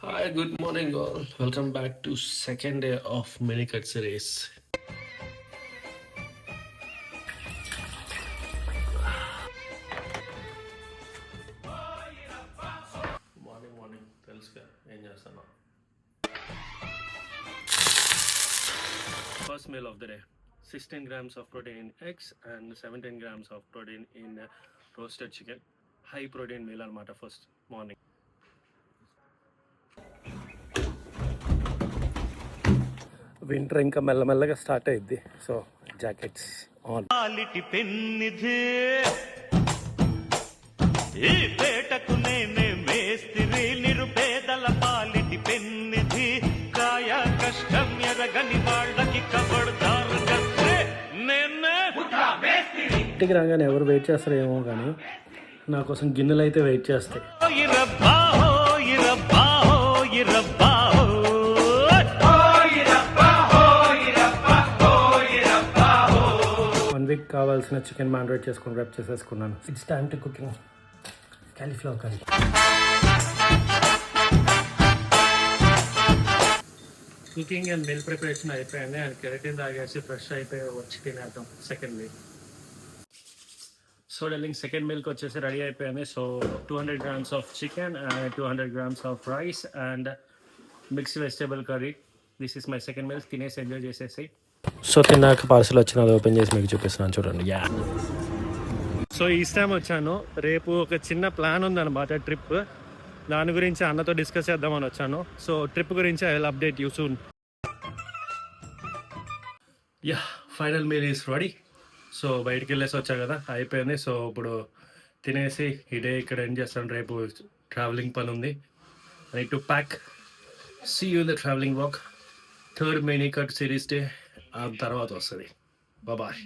Hi, good morning, all. Welcome back to second day of mini cut series. Morning తెలుసుగా ఏం చేస్తాను. First meal of the day: 16 grams of protein in eggs and 17 grams of protein in roasted chicken. High protein meal అనమాట first morning. Winter ఇంకా మెల్లమెల్లగా start అయ్యిద్ది, so jackets on. పాలిటి పెన్నిధి ఈ పేటకు నేనే మేస్తిరి నిరుపేదల పాలిటి పెన్నిధి కాయ కష్టం ఎరగని వాళ్ళకి కబడ్దారు కట్టే నేనే ఇంటికి రాగానే ఎవరు వెయిట్ చేస్తారో ఏమో కానీ నా కోసం గిన్నెలు అయితే వెయిట్ చేస్తాయి. ఇరబ్బాహో ఇరబ్బాహో ఇరబ్బాహో 1 వీక్ కావాల్సిన చికెన్ మ్యారినేట్ చేసుకొని రేపు చేసేసుకున్నాను. It's time to cooking cauliflower curry. Cooking and meal preparation అయిపోయింది అండ్ కెరటిన్ తాగేసి ఫ్రెష్ అయిపోయి వచ్చి తినేద్దాం second meal. So darling, second మీల్కి వచ్చేసి రెడీ అయిపోయింది. So 200 grams of chicken and 200 grams of rice and mixed vegetable curry. This is my second meal. తినేసి ఎంజాయ్ చేసేసి సో తిన్నాక పార్సల్ వచ్చిన అది ఓపెన్ చేసి మీకు చూపిస్తున్నాను చూడండి. యా, సో ఈ టైం వచ్చాను. రేపు ఒక చిన్న ప్లాన్ ఉందన్నమాట, ట్రిప్. దాని గురించి అన్నతో డిస్కస్ చేద్దామని వచ్చాను. సో ట్రిప్ గురించి I will update you soon. Yeah, final meal is ready. So బయటికి వెళ్ళేసి వచ్చా కదా, అయిపోయింది. సో ఇప్పుడు తినేసి ఈ డే ఇక్కడ ఎండ్ చేస్తాను. రేపు ట్రావెలింగ్ పని ఉంది. I need to pack. See you in the travelling walk. Third mini cut series day ఆ తర్వాత వస్తుంది. బాయ్.